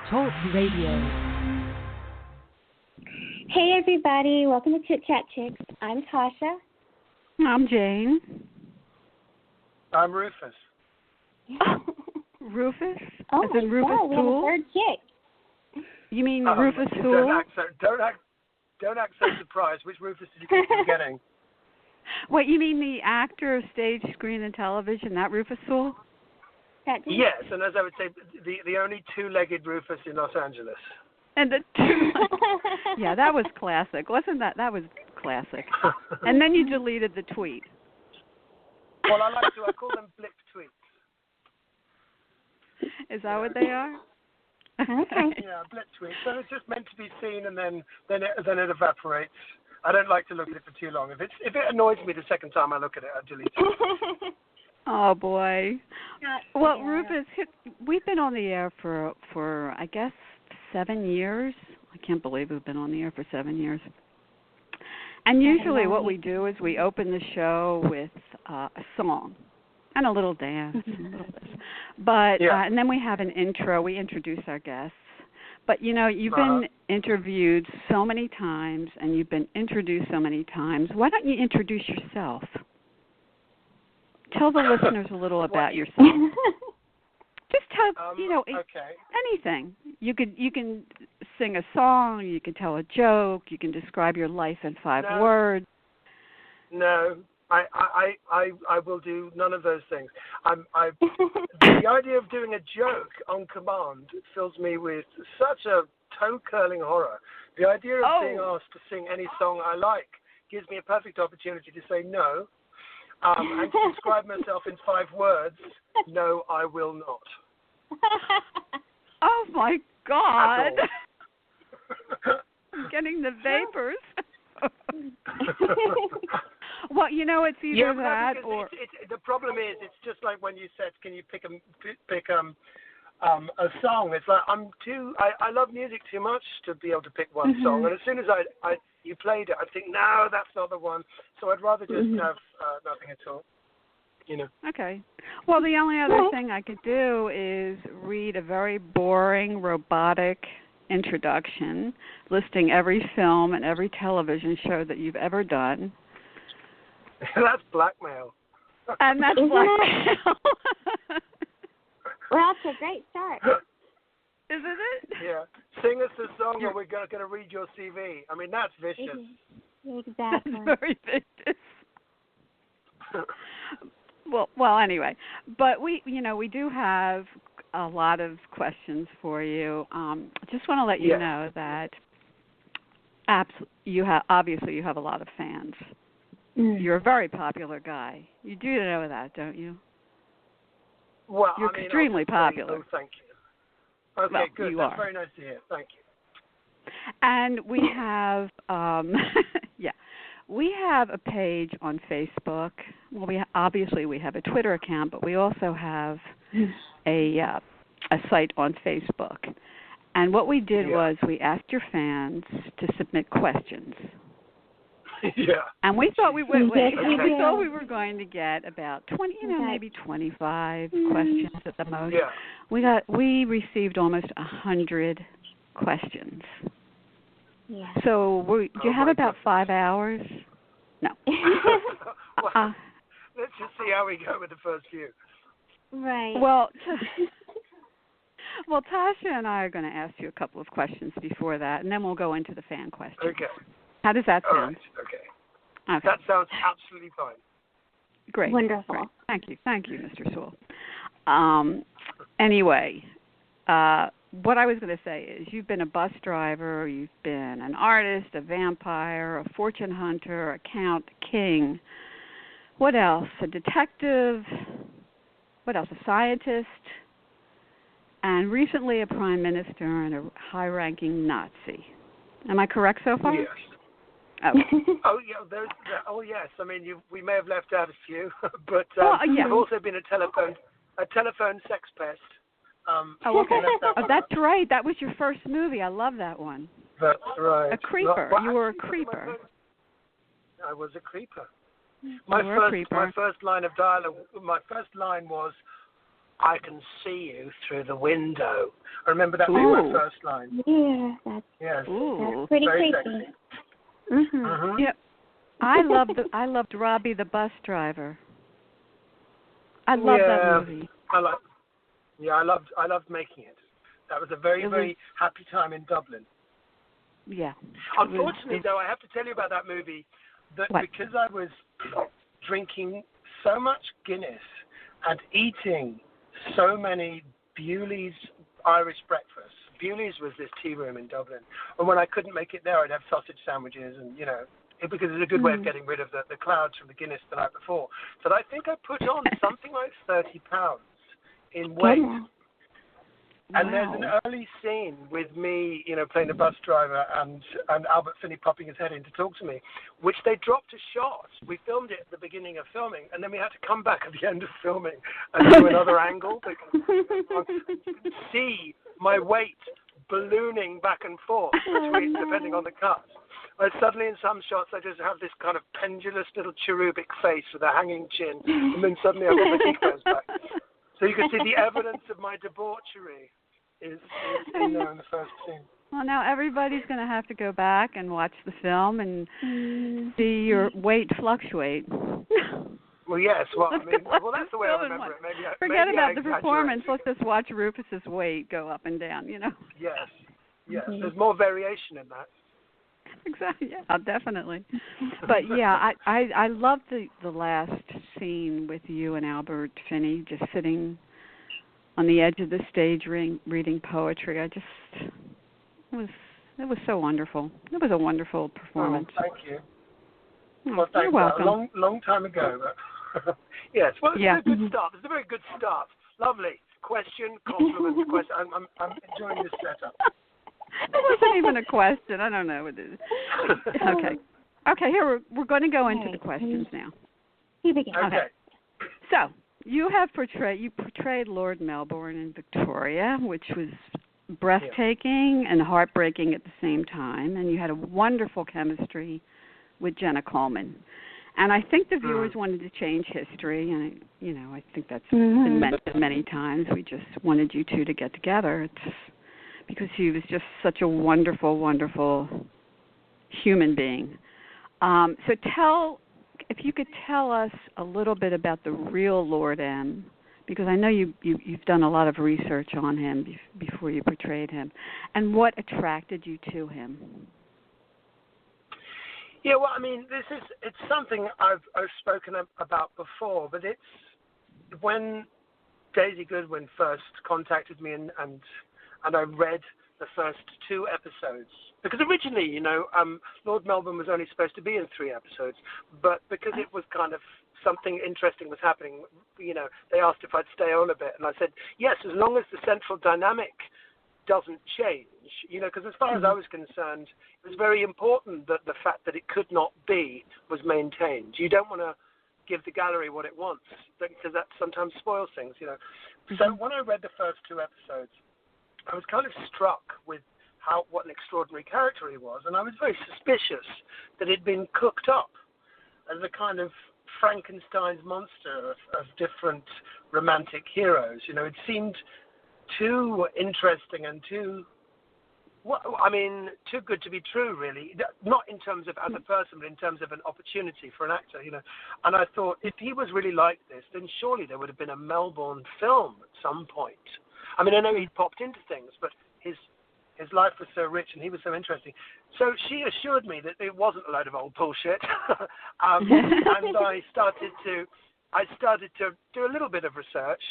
Talk Radio. Hey everybody, welcome to Chit Chat Chicks. I'm Tasha. I'm Jane. I'm Rufus. Rufus? Oh As my in Rufus God, we have a third chick. You mean Rufus Sewell? Don't act so surprised. Which Rufus did you keep getting? What, you mean the actor of stage, screen, and television, that Rufus Sewell? Yes, and as I would say, the only two-legged Rufus in Los Angeles. And the two. Yeah, that was classic. Wasn't that? That was classic. And then you deleted the tweet. Well, I call them blip tweets. Is that what they are? Okay. Yeah, blip tweets. So it's just meant to be seen, and then it evaporates. I don't like to look at it for too long. If it annoys me the second time I look at it, I delete it. Oh boy. Well, Yeah. Rufus, we've been on the air for I guess 7 years. I can't believe we've been on the air for 7 years. And usually what we do is we open the show with a song and a little dance and a little this. But and then we have an intro. We introduce our guests. But, you know, you've been interviewed so many times and you've been introduced so many times. Why don't you introduce yourself? Tell the listeners a little about yourself. Just tell, anything. You can sing a song, you can tell a joke, you can describe your life in 5 words. No, I will do none of those things. The idea of doing a joke on command fills me with such a toe-curling horror. The idea of being asked to sing any song I like gives me a perfect opportunity to say no. And to describe myself in 5 words, no, I will not. Oh, my God. I'm getting the vapors. Well, you know, it's either that or... the problem is, it's just like when you said, can you pick a song? It's like I love music too much to be able to pick one song. And as soon as you played it, I think, no, that's not the one. So I'd rather just have nothing at all, you know. Okay. Well, the only other thing I could do is read a very boring, robotic introduction listing every film and every television show that you've ever done. That's blackmail. And that's blackmail. Well, that's a great start. Isn't it? Yeah. Sing us a song or we're going to read your CV. I mean, that's vicious. Exactly. That's very vicious. Well, anyway. But we do have a lot of questions for you. Just want to let you know that obviously you have a lot of fans. You're a very popular guy. You do know that, don't you? Well, you're extremely popular. Oh, thank you. Okay, well, good. You That's are. very nice to hear. Thank you. And we have, we have a page on Facebook. Well, we have a Twitter account, but we also have a site on Facebook. And what we did was we asked your fans to submit questions. Yeah. And we thought we thought we were going to get about 20, maybe 25 questions at the most. Yeah. We received almost 100 questions. Yeah. So do you have about 5 hours? No. Well, let's just see how we go with the first few. Right. Well, Tasha and I are going to ask you a couple of questions before that, and then we'll go into the fan questions. Okay. How does that sound? All right. Okay. That sounds absolutely fine. Great. Wonderful. Great. Thank you, Mr. Sewell. Anyway, what I was going to say is you've been a bus driver, you've been an artist, a vampire, a fortune hunter, a count, a king. What else? A detective. What else? A scientist. And recently a prime minister and a high-ranking Nazi. Am I correct so far? Yes. Oh, yes. I mean, we may have left out a few, but yeah. I've also been a telephone sex pest. Okay. That's right. That was your first movie. I love that one. That's right. A creeper. You were a creeper. I was a creeper. My first line of dialogue. My first line was, I can see you through the window. I remember that being my first line. Yeah, that's pretty very creepy. Mm-hmm. Mm-hmm. Yeah, I loved Robbie the bus driver. I love that movie. I loved making it. That was a very happy time in Dublin. Yeah. Unfortunately, though, I have to tell you about that movie that because I was drinking so much Guinness and eating so many Bewley's Irish breakfasts. Bewley's was this tea room in Dublin, and when I couldn't make it there, I'd have sausage sandwiches, and because it's a good way of getting rid of the clouds from the Guinness the night before. So I think I put on something like 30 pounds in weight. And there's an early scene with me, playing the bus driver and Albert Finney popping his head in to talk to me, which they dropped a shot. We filmed it at the beginning of filming, and then we had to come back at the end of filming and do another angle because you could see my weight ballooning back and forth depending on the cut. Suddenly in some shots I just have this kind of pendulous little cherubic face with a hanging chin, and then suddenly I've got my cheekbones back. So you can see the evidence of my debauchery is in there in the first scene. Well, now everybody's going to have to go back and watch the film and see your weight fluctuate. Well, yes. Well, that's the way I remember it. Forget about the performance. Let's just watch Rufus's weight go up and down, Yes. There's more variation in that. Exactly. Yeah, definitely. But yeah, I love the last scene with you and Albert Finney just sitting on the edge of the stage reading poetry. It was so wonderful. It was a wonderful performance. Oh, thank you. Well, thanks. You're welcome. A long time ago. But yes. Well, it's a good start. It's a very good start. Lovely question, compliment, question. I'm enjoying this setup. It wasn't even a question. I don't know what it is. Okay. Here we're going to go into the questions now. You begin. Okay. So you portrayed Lord Melbourne in Victoria, which was breathtaking and heartbreaking at the same time, and you had a wonderful chemistry with Jenna Coleman. And I think the viewers wanted to change history, and I think that's been mentioned many times. We just wanted you two to get together. Because he was just such a wonderful, wonderful human being. So if you could tell us a little bit about the real Lord M, because I know you've done a lot of research on him before you portrayed him, and what attracted you to him. Yeah, well, it's something I've spoken about before, but it's when Daisy Goodwin first contacted me and I read the first 2 episodes. Because originally, Lord Melbourne was only supposed to be in 3 episodes, but because it was kind of something interesting was happening, they asked if I'd stay on a bit, and I said, yes, as long as the central dynamic doesn't change, because as far as I was concerned, it was very important that the fact that it could not be was maintained. You don't want to give the gallery what it wants, because that sometimes spoils things, So when I read the first 2 episodes, I was kind of struck with what an extraordinary character he was, and I was very suspicious that he'd been cooked up as a kind of Frankenstein's monster of different romantic heroes. It seemed too interesting and too good to be true, really. Not in terms of as a person, but in terms of an opportunity for an actor, And I thought, if he was really like this, then surely there would have been a Melbourne film at some point. I know he popped into things, but his life was so rich and he was so interesting. So she assured me that it wasn't a load of old bullshit, and I started to do a little bit of research,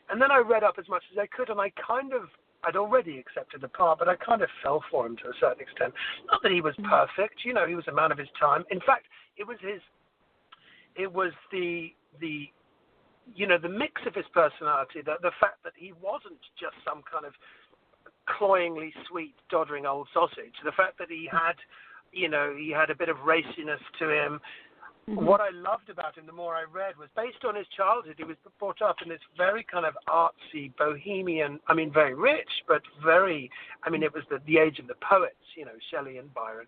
and then I read up as much as I could, and I'd already accepted the part, but I kind of fell for him to a certain extent. Not that he was perfect, he was a man of his time. In fact, it was the mix of his personality, the fact that he wasn't just some kind of cloyingly sweet, doddering old sausage, the fact that he had a bit of raciness to him. What I loved about him, the more I read, was based on his childhood. He was brought up in this very kind of artsy, bohemian, very rich, but very, it was the age of the poets, Shelley and Byron.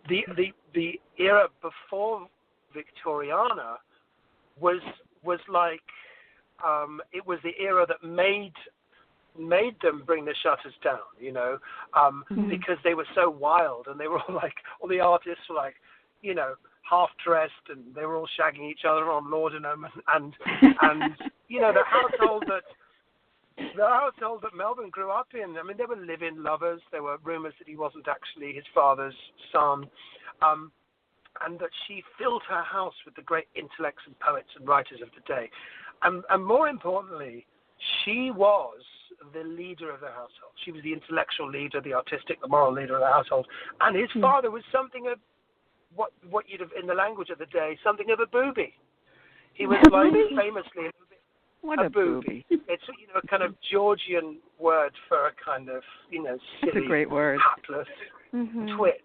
The era before Victoriana was like, it was the era that made them bring the shutters down, because they were so wild, and they were all like, all the artists were like, half dressed, and they were all shagging each other on laudanum, and the household that Melbourne grew up in. I mean, they were live-in lovers. There were rumors that he wasn't actually his father's son, and that she filled her house with the great intellects and poets and writers of the day, and more importantly, she was the leader of the household. She was the intellectual leader, the artistic, the moral leader of the household. And his father was something of what you'd have, in the language of the day, something of a booby. He was famously a booby. It's a kind of Georgian word for a kind of silly, it's a great word, hapless twit.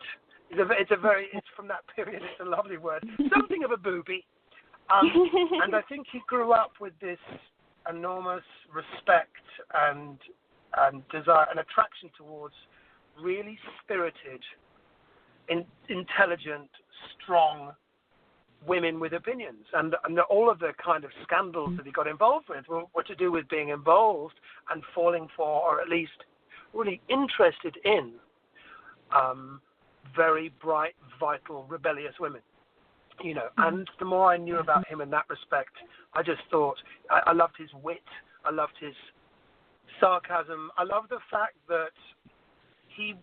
It's from that period. It's a lovely word. Something of a booby. And I think he grew up with this enormous respect and desire and attraction towards really spirited, intelligent, strong women with opinions. And all of the kind of scandals that he got involved with were to do with being involved and falling for, or at least really interested in, very bright, vital, rebellious women. And the more I knew about him in that respect, I just thought I loved his wit, I loved his sarcasm, I loved the fact that he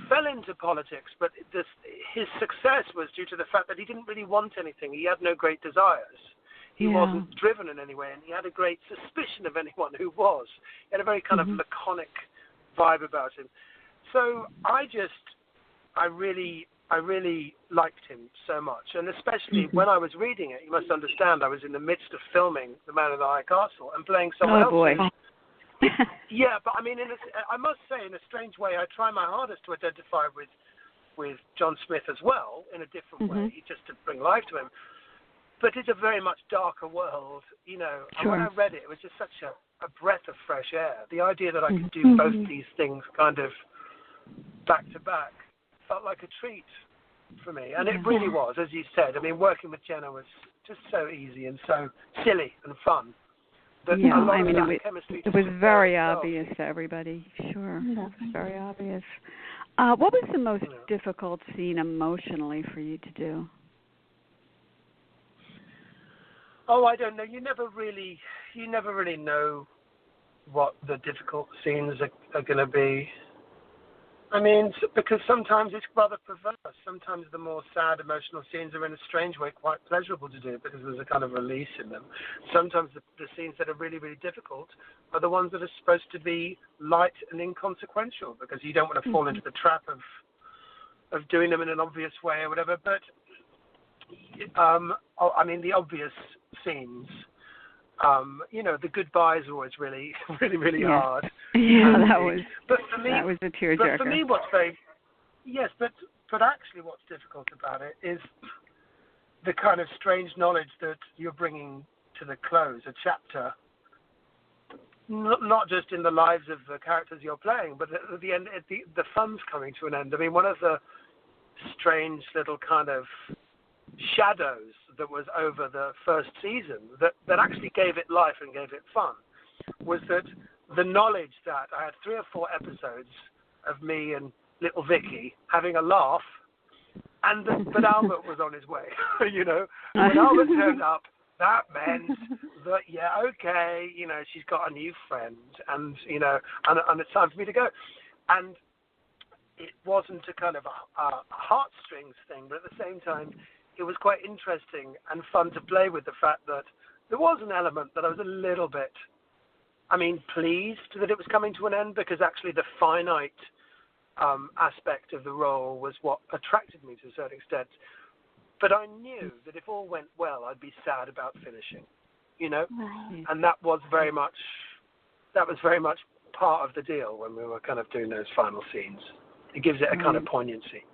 fell into politics, but his success was due to the fact that he didn't really want anything. He had no great desires. He wasn't driven in any way, and he had a great suspicion of anyone who was. He had a very kind of laconic vibe about him. So I really liked him so much, and especially when I was reading it, you must understand, I was in the midst of filming The Man in the High Castle and playing someone else. Oh, boy. Yeah, but I mean, I must say, in a strange way, I try my hardest to identify with John Smith as well, in a different way, just to bring life to him. But it's a very much darker world, And when I read it, it was just such a breath of fresh air. The idea that I could do both these things kind of back to back felt like a treat for me, and it really was, as you said. I mean, working with Jenna was just so easy and so silly and fun. That it was very obvious to everybody. Sure, it was very obvious. What was the most difficult scene emotionally for you to do? Oh, I don't know. You never really know what the difficult scenes are going to be. I mean, because sometimes it's rather perverse. Sometimes the more sad, emotional scenes are in a strange way quite pleasurable to do because there's a kind of release in them. Sometimes the scenes that are really, really difficult are the ones that are supposed to be light and inconsequential because you don't want to fall into the trap of doing them in an obvious way or whatever. But, I mean, the obvious scenes, the goodbyes are always really, really, really hard. Yeah, that was a tearjerker. But for me, but actually what's difficult about it is the kind of strange knowledge that you're bringing to the close, a chapter, not just in the lives of the characters you're playing, but at the end, the fun's coming to an end. I mean, one of the strange little kind of shadows that was over the first season that actually gave it life and gave it fun was that the knowledge that I had 3 or 4 episodes of me and little Vicky having a laugh, but Albert was on his way, When Albert turned up, that meant that, she's got a new friend, and it's time for me to go. And it wasn't a kind of a heartstrings thing, but at the same time, it was quite interesting and fun to play with the fact that there was an element that I was a little bit, pleased that it was coming to an end, because actually the finite aspect of the role was what attracted me to a certain extent. But I knew that if all went well, I'd be sad about finishing, Right. And that was very much part of the deal when we were kind of doing those final scenes. It gives it a kind of poignancy.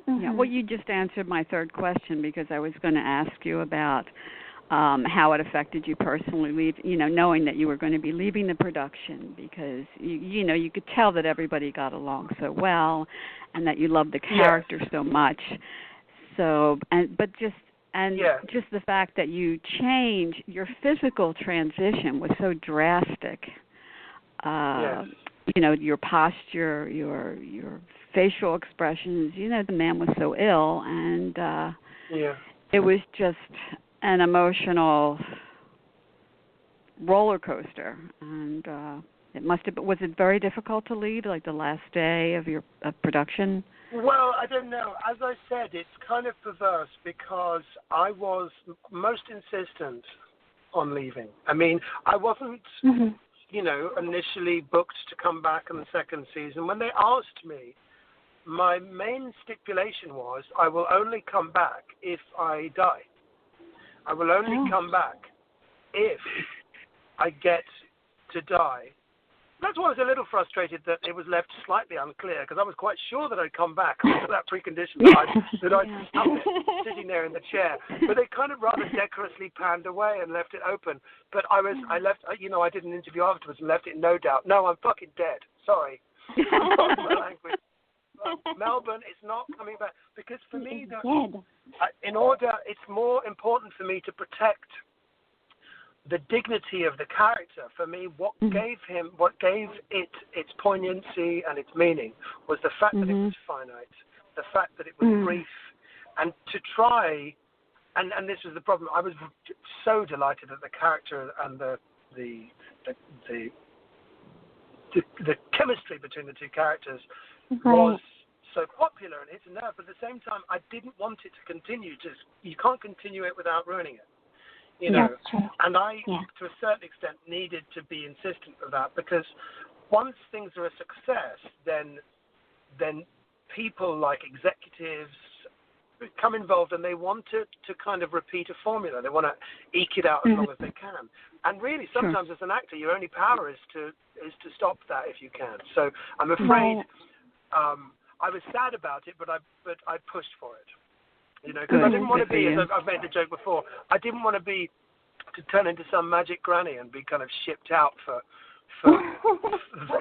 Yeah, well, you just answered my third question, because I was going to ask you about how it affected you personally, knowing that you were going to be leaving the production, because you could tell that everybody got along so well, and that you loved the character so much. So, but just And just the fact that you change, your physical transition was so drastic. You know, your posture, your facial expressions. You know, the man was so ill, and it was just an emotional roller coaster. And it must have been. Was it very difficult to leave, like the last day of your production? Well, I don't know. As I said, it's kind of perverse because I was most insistent on leaving. I mean, I wasn't, you know, initially booked to come back in the second season. When they asked me, my main stipulation was I will only come back if I die. I will only come back if I get to die. That's why I was a little frustrated that it was left slightly unclear, because I was quite sure that I'd come back under that precondition that I'd stop it, sitting there in the chair. But they kind of rather decorously panned away and left it open. But I left, you know, I did an interview afterwards and left it in no doubt. No, I'm fucking dead. Sorry. My language. But Melbourne is not coming back, because for me, it's more important for me to protect the dignity of the character. For me, what gave it its poignancy and its meaning was the fact that it was finite, the fact that it was brief, and to try, and this was the problem. I was so delighted that the character and the chemistry between the two characters was so popular and hit a nerve. But at the same time, I didn't want it to continue. You can't continue it without ruining it. You know, and I, to a certain extent, needed to be insistent of that, because once things are a success, then people like executives become involved, and they want to kind of repeat a formula. They want to eke it out as long as they can. And really, sometimes as an actor, your only power is to stop that if you can. So I'm afraid I was sad about it, but I pushed for it. You know, because I didn't want to be, as I've made the joke before, I didn't want to turn into some magic granny and be kind of shipped out for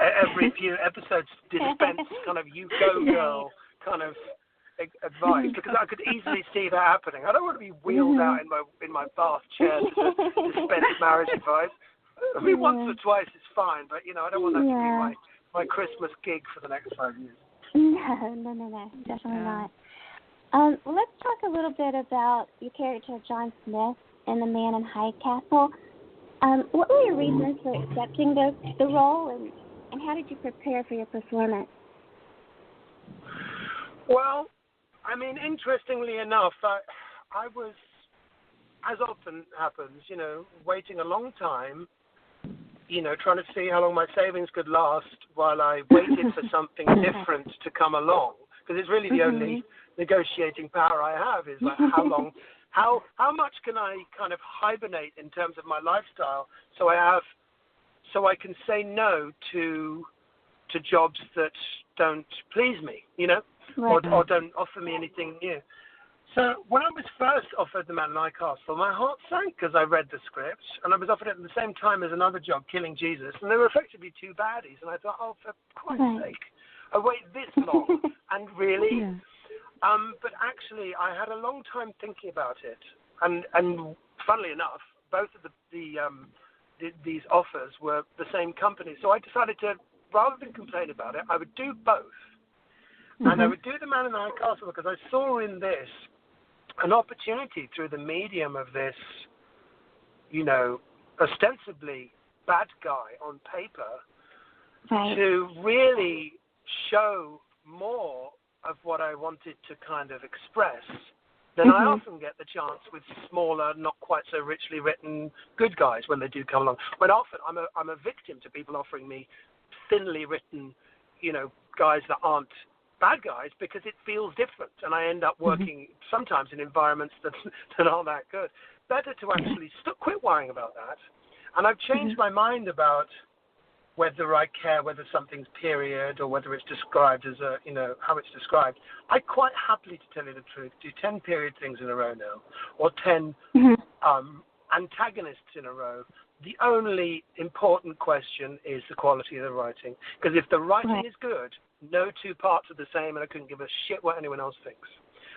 every few episodes, dispense kind of you go girl kind of advice, because I could easily see that happening. I don't want to be wheeled out in my bath chair to dispense marriage advice. I mean, once or twice is fine, but you know, I don't want that to be my Christmas gig for the next 5 years. No, definitely not. Well, let's talk a little bit about your character, John Smith, in The Man in High Castle. What were your reasons for accepting the role, and how did you prepare for your performance? Well, I mean, interestingly enough, I was, as often happens, you know, waiting a long time, you know, trying to see how long my savings could last while I waited for something different to come along, because it's really the only negotiating power I have is like how long, how much can I kind of hibernate in terms of my lifestyle so I can say no to jobs that don't please me, you know, or don't offer me anything new. So when I was first offered The Man in High Castle, my heart sank as I read the script, and I was offered it at the same time as another job, Killing Jesus, and they were effectively two baddies, and I thought, oh, for Christ's sake, I waited this long, and really. But actually, I had a long time thinking about it, and funnily enough, both of these offers were the same company. So I decided to, rather than complain about it, I would do both, and I would do The Man in the High Castle because I saw in this an opportunity through the medium of this, you know, ostensibly bad guy on paper, to really show more of what I wanted to kind of express than I often get the chance with smaller, not quite so richly written good guys when they do come along. When often I'm a victim to people offering me thinly written, you know, guys that aren't bad guys, because it feels different, and I end up working sometimes in environments that aren't that good. Better to actually quit worrying about that. And I've changed my mind about whether I care whether something's period or whether it's described as a, you know, how it's described. I quite happily, to tell you the truth, do 10 period things in a row now, or 10 antagonists in a row. The only important question is the quality of the writing. Because if the writing is good, no two parts are the same, and I couldn't give a shit what anyone else thinks.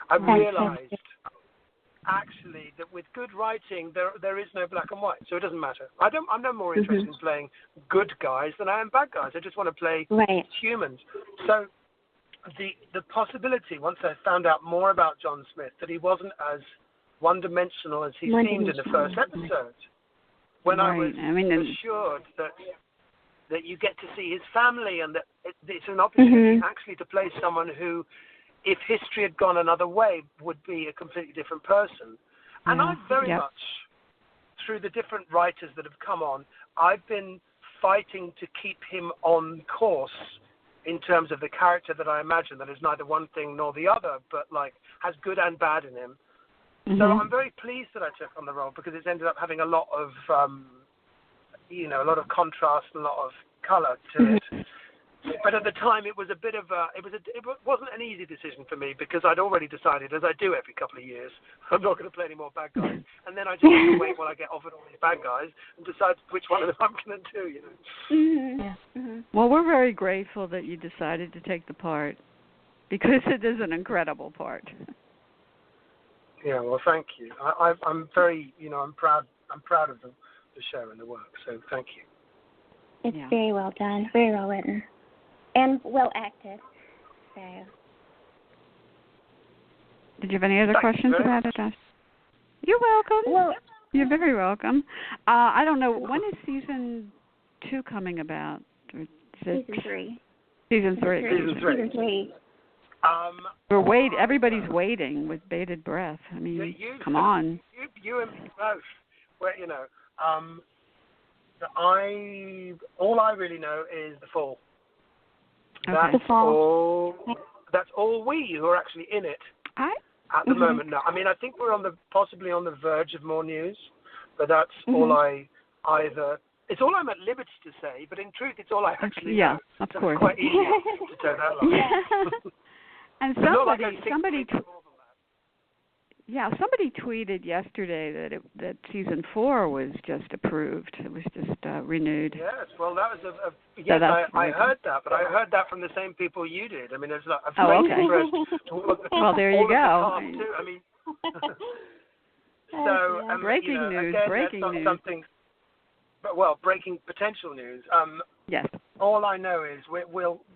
I realized actually that with good writing there is no black and white, so it doesn't matter. I'm no more interested in playing good guys than I am bad guys. I just want to play humans. So the possibility, once I found out more about John Smith, that he wasn't as one-dimensional as he seemed in the first episode, when I was assured that you get to see his family and that it's an opportunity actually to play someone who, if history had gone another way, would be a completely different person. And I've very much, through the different writers that have come on, I've been fighting to keep him on course in terms of the character that I imagine, that is neither one thing nor the other, but like has good and bad in him. So I'm very pleased that I took on the role, because it's ended up having a lot of, a lot of contrast, a lot of colour to it. But at the time, it was a bit of it wasn't an easy decision for me, because I'd already decided, as I do every couple of years, I'm not going to play any more bad guys. And then I just have to wait while I get offered all these bad guys and decide which one of them I'm going to do, you know. Well, we're very grateful that you decided to take the part, because it is an incredible part. Yeah, well, thank you. I'm very, I'm proud of the show and the work, so thank you. It's very well done, very well written, and well acted. So. Did you have any other questions about it, Josh? You're welcome. Well, you're very welcome. I don't know, when is season 2 coming about? Season 3. Season 3. Everybody's waiting with bated breath. I mean, come on. You and me both. Well, all I really know is the fall. Okay. That's all we who are actually in it at the moment now. I mean, I think we're possibly on the verge of more news, but that's all it's all I'm at liberty to say, but in truth, it's all I actually know. Yeah, of course. It's quite easy to turn that long. And somebody tweeted yesterday that season 4 was just approved. It was just renewed. Yes, well, that was I heard that, but I heard that from the same people you did. I mean, there's a well, there you go. I mean, so breaking news. Again, breaking that's not news. Something, but breaking potential news. Yes. All I know is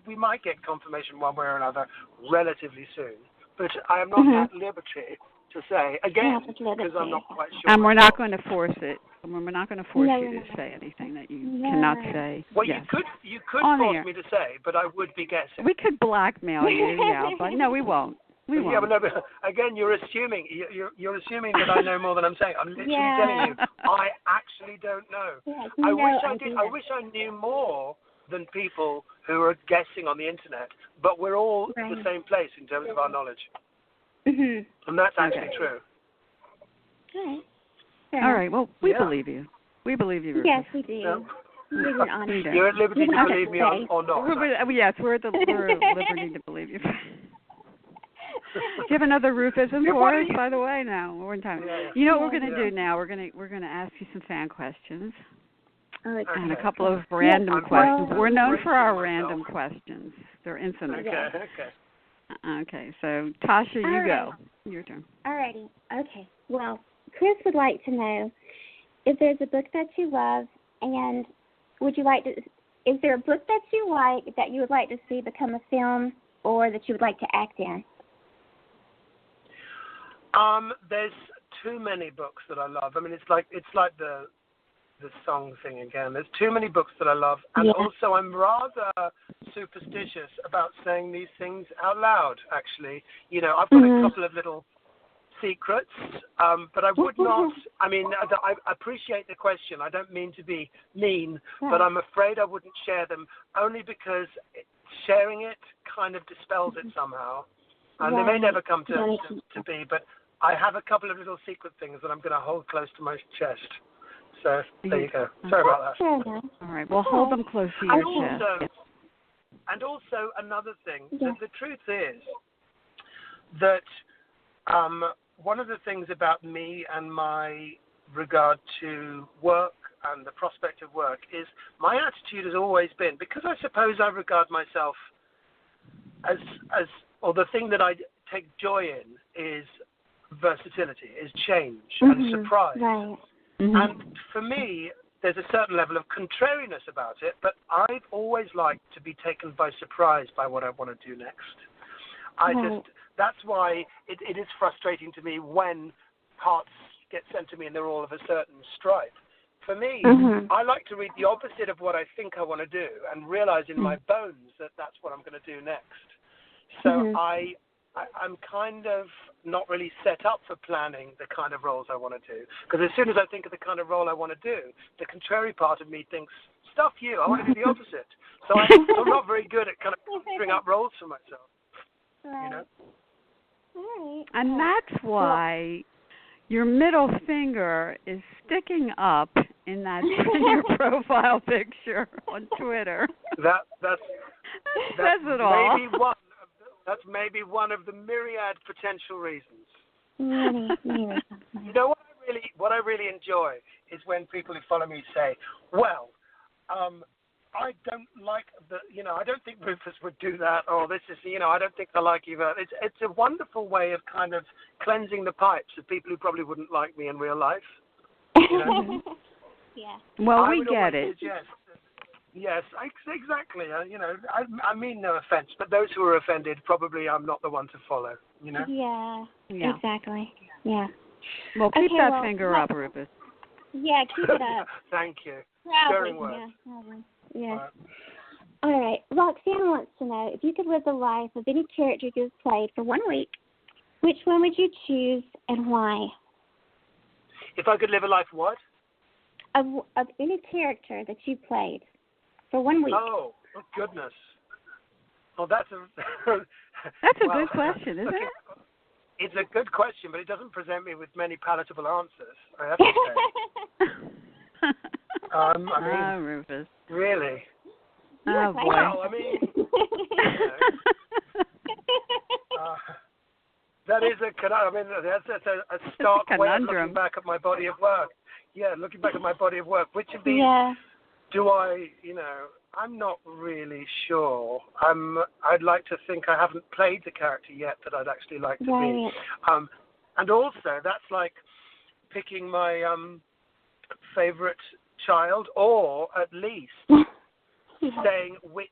we might get confirmation one way or another relatively soon, but I am not at liberty to say again because I'm not quite sure. And we're not going to force it. We're not going to force you to say anything that you cannot say. Well, you could force me to say, but I would be guessing. We could blackmail you, but no, we won't. We won't. Yeah, but no, but again, you're assuming that I know more than I'm saying. I'm literally telling you, I actually don't know. I wish I did. I wish I knew more than people who are guessing on the internet. But we're all at the same place in terms of our knowledge, and that's actually true. All right. Well, we believe you. We believe you. Yes, we do. No? You're at liberty to believe me or not. Yes, we're at liberty to believe you. Do you have another Rufism for us, by the way? No, we're in time. You know what we're going to do now? We're going to ask you some fan questions. And a couple of random questions. We're known for our random questions. They're infinite. Okay, so Tasha, you go. Your turn. Alrighty. Okay. Well, Chris would like to know if there's a book that you love, and is there a book that you like that you would like to see become a film, or that you would like to act in? There's too many books that I love. I mean, it's like the song thing again. There's too many books that I love, and also I'm rather superstitious about saying these things out loud. Actually, I've got a couple of little secrets, but I would not. I mean, I appreciate the question. I don't mean to be mean, but I'm afraid I wouldn't share them, only because sharing it kind of dispels it somehow, and they may never come to be. But I have a couple of little secret things that I'm going to hold close to my chest. So there you go. Sorry about that. All right. Well, hold them close to your chest. And also another thing. The truth is that one of the things about me and my regard to work and the prospect of work is my attitude has always been, because I suppose I regard myself as or the thing that I take joy in is versatility, is change and surprise. Right. And for me, there's a certain level of contrariness about it, but I've always liked to be taken by surprise by what I want to do next. That's why it is frustrating to me when parts get sent to me and they're all of a certain stripe. For me, I like to read the opposite of what I think I want to do and realize in my bones that that's what I'm going to do next. So I'm kind of not really set up for planning the kind of roles I want to do. Because as soon as I think of the kind of role I want to do, the contrary part of me thinks, stuff you, I want to do the opposite. So I'm not very good at kind of figuring up roles for myself. Right. You know? All right. And that's why your middle finger is sticking up in your profile picture on Twitter. That's says it all. That's maybe one of the myriad potential reasons. Many. You know what I really enjoy is when people who follow me say, "Well, I don't like I don't think Rufus would do that, or this is, I don't think I like you." It's a wonderful way of kind of cleansing the pipes of people who probably wouldn't like me in real life. You know? Yeah. Well, we get it. Yes, exactly. I mean no offense, but those who are offended, probably I'm not the one to follow. You know. Yeah. Exactly. Yeah. Well, keep that finger up, Rufus. Yeah, keep it up. Thank you. Proudly. Stirring words. Yes. All right. Roxanne wants to know if you could live the life of any character you've played for 1 week, which one would you choose and why? If I could live a life, what? Of any character that you played for 1 week. Oh goodness. Well, that's a good question, isn't it? It's a good question, but it doesn't present me with many palatable answers, I have to say. I mean, Rufus. Really? Oh, boy. Well, I mean, that is that's a stark way of looking back at my body of work. Yeah, looking back at my body of work. Which of these do I, I'm not really sure. I'd like to think I haven't played the character yet that I'd actually like to be. And also, that's like picking my favorite child, or at least saying which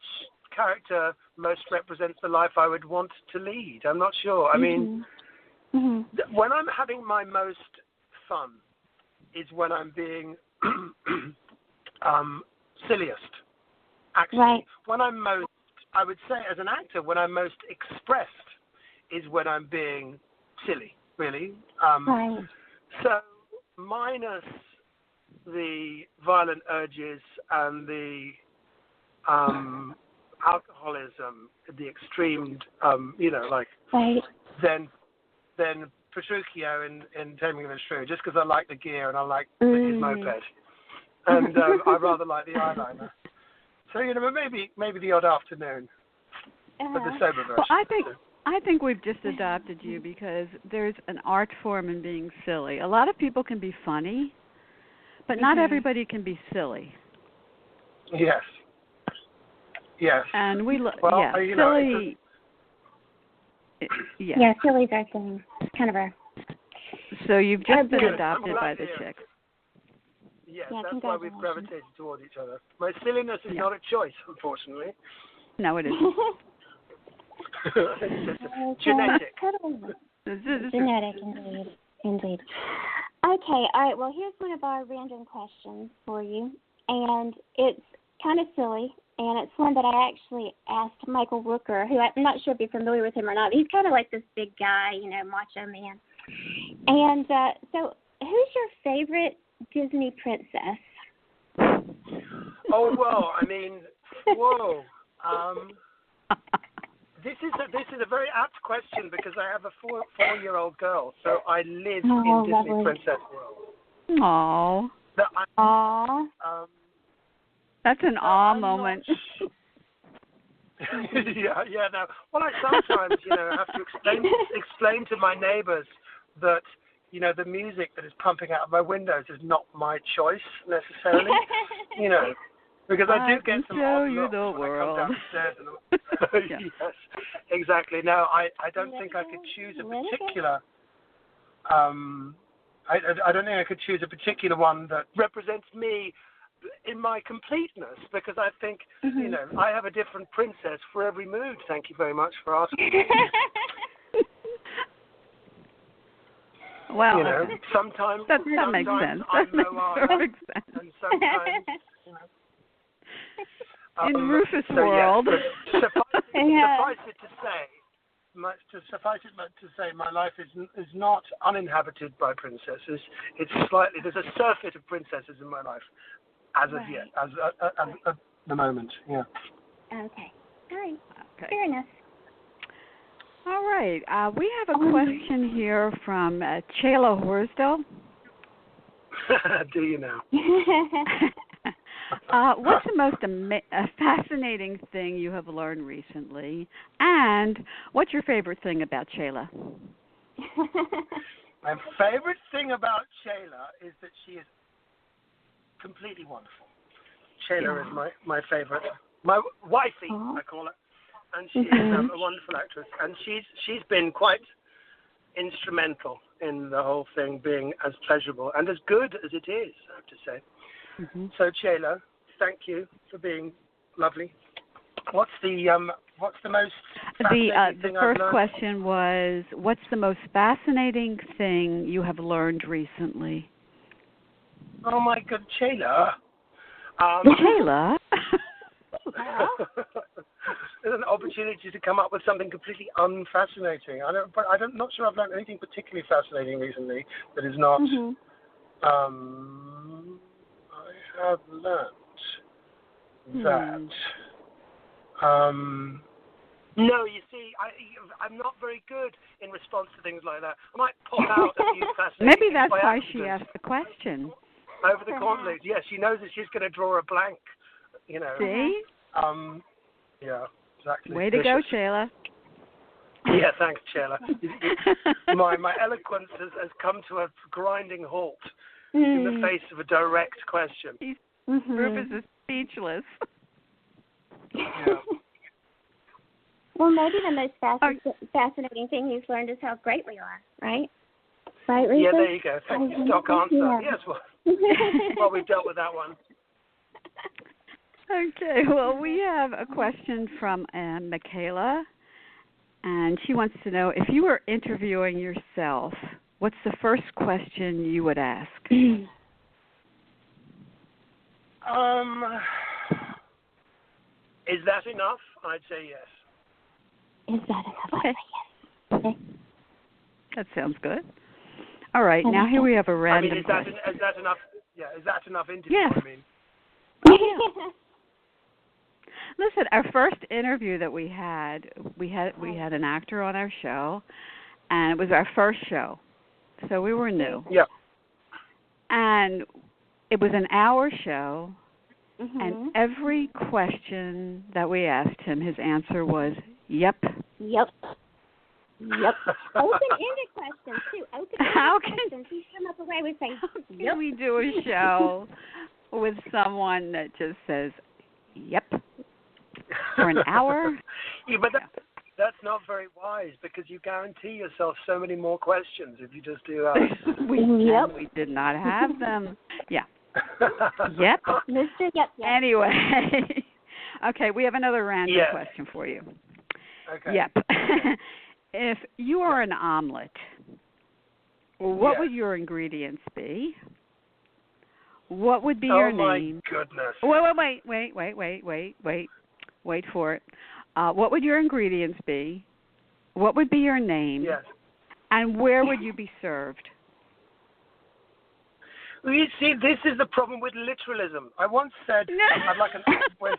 character most represents the life I would want to lead. I'm not sure. I mean, when I'm having my most fun is when I'm being silliest. Actually, when I'm most, I would say as an actor, when I'm most expressed is when I'm being silly, really. So minus the violent urges and the alcoholism, the extreme, then Petruchio in Taming of the Shrew, just because I like the gear and I like his moped, and I rather like the eyeliner. So maybe the odd afternoon, but the sober version. Well, I think we've just adopted you because there's an art form in being silly. A lot of people can be funny, but not everybody can be silly. Yes. And we silly. Yeah, silly's our thing. It's kind of our. So you've just been adopted by the chick. Yes, that's why we've gravitated toward each other. My silliness is not a choice, unfortunately. No, it isn't. It's just genetic. Genetic, indeed. Okay, all right. Well, here's one of our random questions for you, and it's kind of silly, and it's one that I actually asked Michael Rooker, who I'm not sure if you're familiar with him or not. He's kind of like this big guy, macho man. And so, who's your favorite Disney princess? Oh well, I mean, whoa. This is a very apt question because I have a four-year-old girl, so I live in Disney princess world. Aww. That's an aw moment. Yeah. No. Well, I sometimes, have to explain to my neighbors that, the music that is pumping out of my windows is not my choice necessarily. Because I do get some odd looks when I come downstairs. Yes, exactly. No, I don't think I could choose a particular I don't think I could choose a particular one that represents me in my completeness, because I think, I have a different princess for every mood. Thank you very much for asking. Well, sometimes that makes sense. I'm That makes Moana, perfect sense. and sometimes, in Rufus World. Yes, suffice it to say, my life is not uninhabited by princesses. It's there's a surfeit of princesses in my life, as of yet, as at the moment. Yeah. Okay. All right. Okay. Fair enough. All right. We have a question here from Chayla Horsdale. Do you now? What's the most fascinating thing you have learned recently? And what's your favorite thing about Chayla? My favorite thing about Chayla is that she is completely wonderful. Chayla is my favorite. My wifey, I call her. And she is a wonderful actress. And she's been quite instrumental in the whole thing being as pleasurable and as good as it is, I have to say. So, Chayla, thank you for being lovely. What's the most fascinating thing the first I've learned? question was, what's the most fascinating thing you have learned recently? Oh my God, Chayla. Chayla. There's an opportunity to come up with something completely unfascinating. I'm not sure I've learned anything particularly fascinating recently that is not. I have learned that. No, you see, I'm not very good in response to things like that. I might pop out a few fascinating Maybe things that's by why accident she asked the question. over the conflict. Yeah, she knows that she's going to draw a blank. See? Yeah, exactly. Way to go, Chayla. Yeah, thanks, Chayla. my eloquence has come to a grinding halt in the face of a direct question. Rufus is speechless. Yeah. Well, maybe the most fascinating thing you've learned is how great we are, right? Right, Rufus? Yeah, there you go. Thank you. Stock answer. Yeah. Yes, well, we've dealt with that one. Okay, well, we have a question from Michaela, and she wants to know, if you were interviewing yourself, what's the first question you would ask? Is that enough? I'd say yes. Is that enough? Okay. Okay. That sounds good. All right, now here we have a random is question. that enough? Yeah, is that enough interview? Yes. I mean. Listen, our first interview that we had an actor on our show, and it was our first show, so we were new. Yeah. And it was an hour show, and every question that we asked him, his answer was, yep. Yep. Open-ended questions, too. Questions. He's come up away with saying, yep. Can we do a show with someone that just says, yep, for an hour? Yeah, but that's not very wise, because you guarantee yourself so many more questions if you just do that. We did not have them. Yeah. Yep. Mr. Yep. Anyway. Okay, we have another random question for you. Okay. Yep. If you are an omelet, what would your ingredients be? What would be your name? Oh, my Wait. Wait for it. What would your ingredients be? What would be your name? Yes. And where would you be served? Well, you see, this is the problem with literalism. I once said, when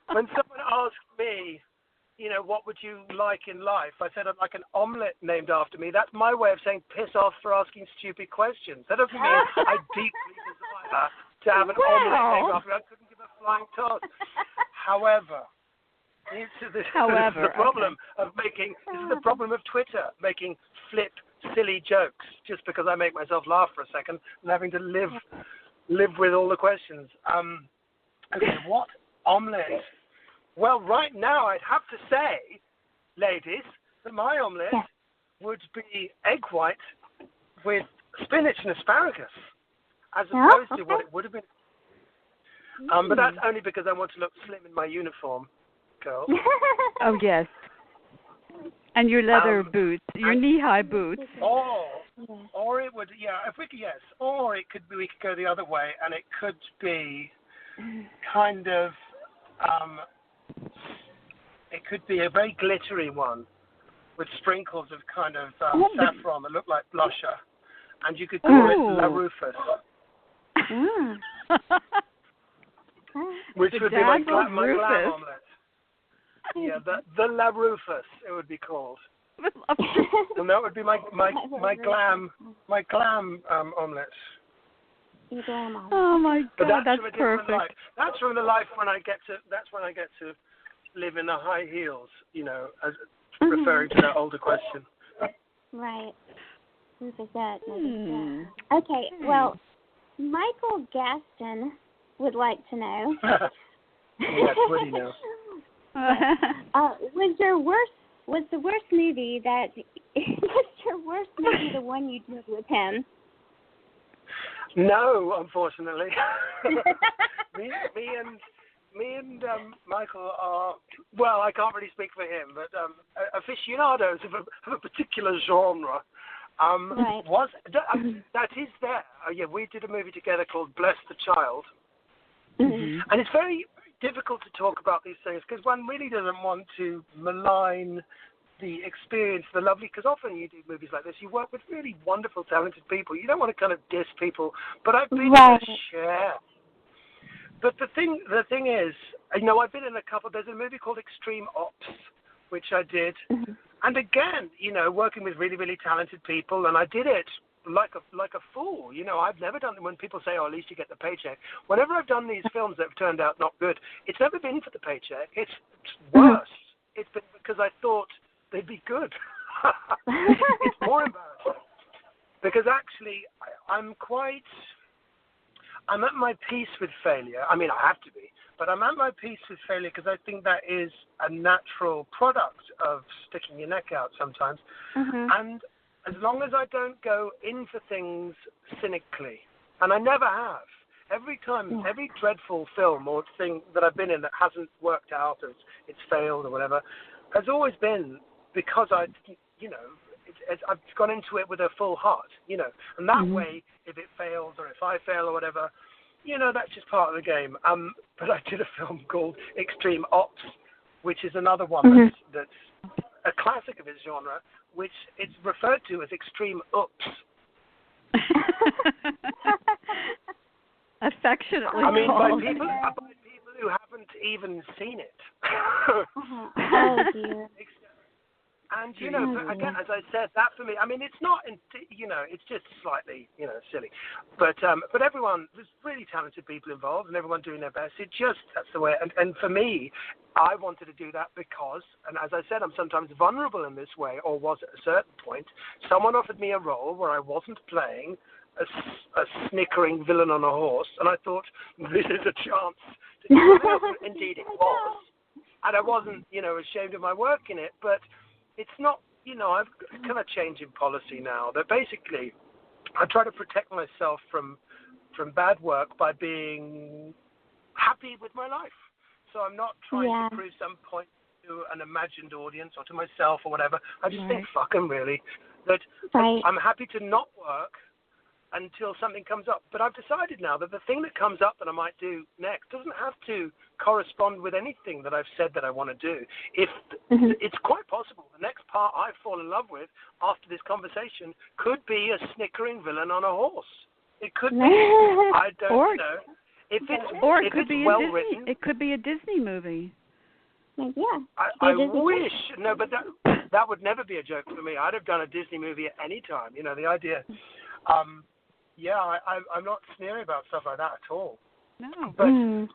someone asked me, what would you like in life? I said, I'd like an omelette named after me. That's my way of saying piss off for asking stupid questions. That doesn't mean I deeply desire to have an omelette named after me. I couldn't give a flying toss. However, this is the problem of making. This is the problem of Twitter, making flip, silly jokes just because I make myself laugh for a second and having to live with all the questions. Okay, what omelette? Well, right now I'd have to say, ladies, that my omelette would be egg white, with spinach and asparagus, as opposed to what it would have been. But that's only because I want to look slim in my uniform, girls. Oh, yes. And your leather boots, your knee-high boots. Or it would, or it could be, we could go the other way, and it could be kind of, it could be a very glittery one with sprinkles of kind of saffron that look like blusher, and you could call it La Rufus, which would be my glam omelette. Yeah, the La Rufus, it would be called. And that would be my glam omelette. Oh my God, that's perfect. Life. That's from the life when I get to live in the high heels. You know, as referring to that older question. Right. Okay. Well, Michael Gaston would like to know. Yes, what do you know? Was the worst movie the one you did with him? No, unfortunately. me and Michael are, well, I can't really speak for him, but aficionados of a particular genre. Right. That is there. We did a movie together called Bless the Child. Mm-hmm. And it's very difficult to talk about these things because one really doesn't want to malign the experience, the lovely, because often you do movies like this, you work with really wonderful, talented people. You don't want to kind of diss people, but I've been in a share. But the thing is, I've been in a couple, there's a movie called Extreme Ops, which I did. Mm-hmm. And again, working with really, really talented people, and I did it like a fool. I've never done it when people say, at least you get the paycheck. Whenever I've done these films that have turned out not good, it's never been for the paycheck. It's worse. It's been because I thought they'd be good. It's more embarrassing. Because actually, I'm at my peace with failure. I mean, I have to be. But I'm at my peace with failure because I think that is a natural product of sticking your neck out sometimes. Mm-hmm. And as long as I don't go in for things cynically, and I never have, every time, every dreadful film or thing that I've been in that hasn't worked out or it's failed or whatever, has always been because I've gone into it with a full heart, and that way, if it fails or if I fail or whatever, that's just part of the game. But I did a film called Extreme Ops, which is another one that's a classic of its genre, which it's referred to as Extreme Oops. Affectionately I mean, by called. people who haven't even seen it. Oh, dear. And, again, as I said, that for me, I mean, it's not, it's just slightly, silly. But everyone, there's really talented people involved and everyone doing their best. That's the way. And for me, I wanted to do that because, and as I said, I'm sometimes vulnerable in this way, or was at a certain point. Someone offered me a role where I wasn't playing a snickering villain on a horse, and I thought, this is a chance to do it. Indeed, it was. And I wasn't, ashamed of my work in it, but it's not, I've kind of changed in policy now that basically I try to protect myself from bad work by being happy with my life. So I'm not trying to prove some point to an imagined audience or to myself or whatever. I just think, fuck 'em, really. That I'm happy to not work until something comes up. But I've decided now that the thing that comes up that I might do next doesn't have to correspond with anything that I've said that I want to do. If it's quite possible the next part I fall in love with after this conversation could be a snickering villain on a horse. It could be. I don't know. If it's well written, it could be a Disney movie. Yeah. I wish. No, but that would never be a joke for me. I'd have done a Disney movie at any time. The idea. I'm not sneering about stuff like that at all. No.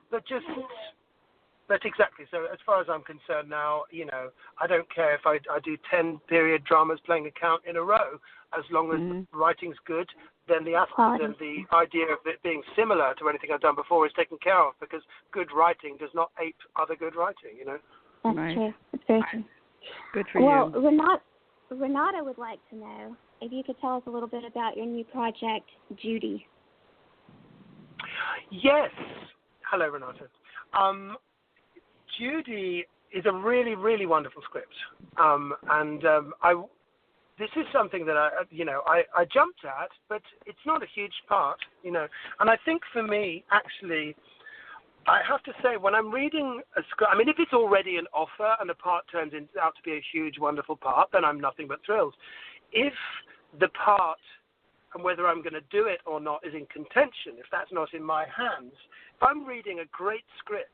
But exactly. So as far as I'm concerned now, I don't care if I do 10 period dramas playing a count in a row, as long as the writing's good, then the idea of it being similar to anything I've done before is taken care of, because good writing does not ape other good writing, That's true. That's very true. Good for you. Well, you. Renata would like to know if you could tell us a little bit about your new project, Judy. Yes. Hello, Renata. Judy is a really, really wonderful script, this is something that I jumped at, but it's not a huge part, And I think for me, actually, I have to say, when I'm reading a script, I mean, if it's already an offer and the part turns out to be a huge, wonderful part, then I'm nothing but thrilled. If the part and whether I'm going to do it or not is in contention, if that's not in my hands, if I'm reading a great script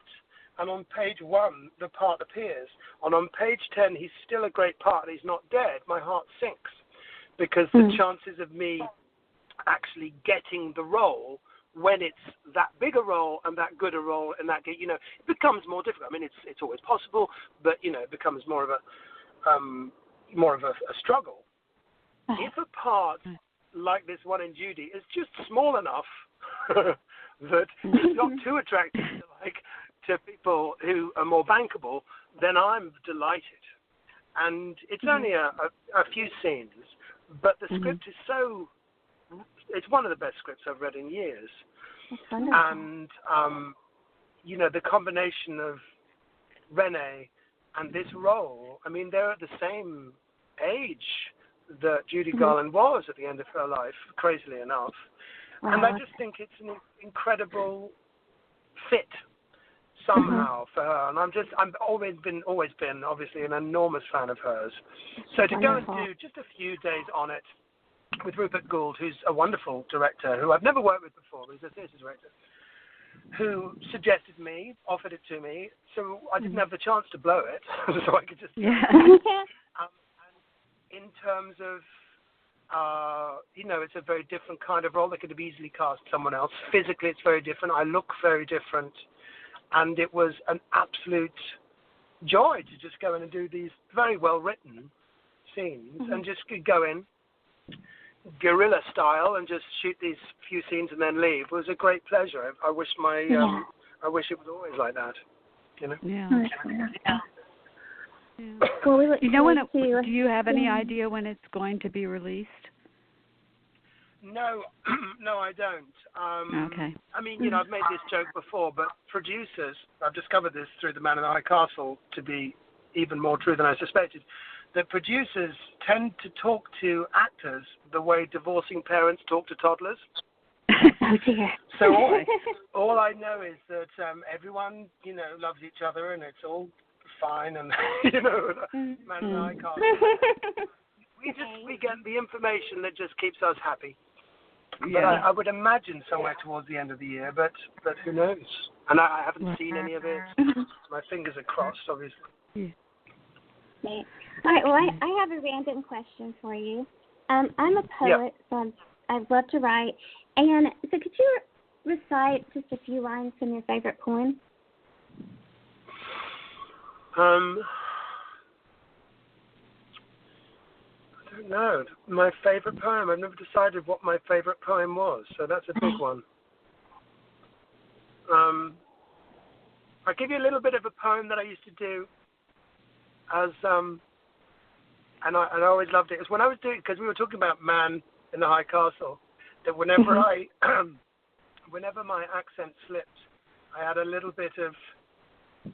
and on page 1 the part appears, and on page 10 he's still a great part and he's not dead, my heart sinks, because the chances of me actually getting the role when it's that big a role and that good a role and that, it becomes more difficult. I mean, it's always possible, but it becomes more of a struggle. If a part like this one in Judy is just small enough that it's not too attractive to people who are more bankable, then I'm delighted. And it's only a few scenes, but the script is it's one of the best scripts I've read in years. And, the combination of Renee and this role, I mean, they're at the same age that Judy Garland was at the end of her life, crazily enough. Wow. And I just think it's an incredible fit somehow for her. And I've always been obviously an enormous fan of hers. So to go and do just a few days on it with Rupert Gould, who's a wonderful director who I've never worked with before, but he's a theatre director, who offered it to me, so I didn't have the chance to blow it, so I could just do it. In terms of, it's a very different kind of role. They could have easily cast someone else. Physically, it's very different. I look very different. And it was an absolute joy to just go in and do these very well-written scenes and just go in, guerrilla style, and just shoot these few scenes and then leave. It was a great pleasure. I wish I wish it was always like that, Yeah. Well, do you have any idea when it's going to be released? No, I don't. Okay. I mean, I've made this joke before, but producers, I've discovered this through The Man in the High Castle to be even more true than I suspected, that producers tend to talk to actors the way divorcing parents talk to toddlers. Oh, dear. So all I know is that everyone, loves each other and it's all fine, and Man in the High Castle. We get the information that just keeps us happy. Yeah. But I would imagine somewhere towards the end of the year, but who knows? And I haven't seen any of it. My fingers are crossed, obviously. Okay. All right. Well, I have a random question for you. I'm a poet, so I love to write. And so, could you recite just a few lines from your favorite poem? I don't know. My favorite poem. I've never decided what my favorite poem was, so that's a big one. I'll give you a little bit of a poem that I used to do as, and I always loved it. It was when I was doing, because we were talking about Man in the High Castle, that whenever whenever my accent slipped, I had a little bit of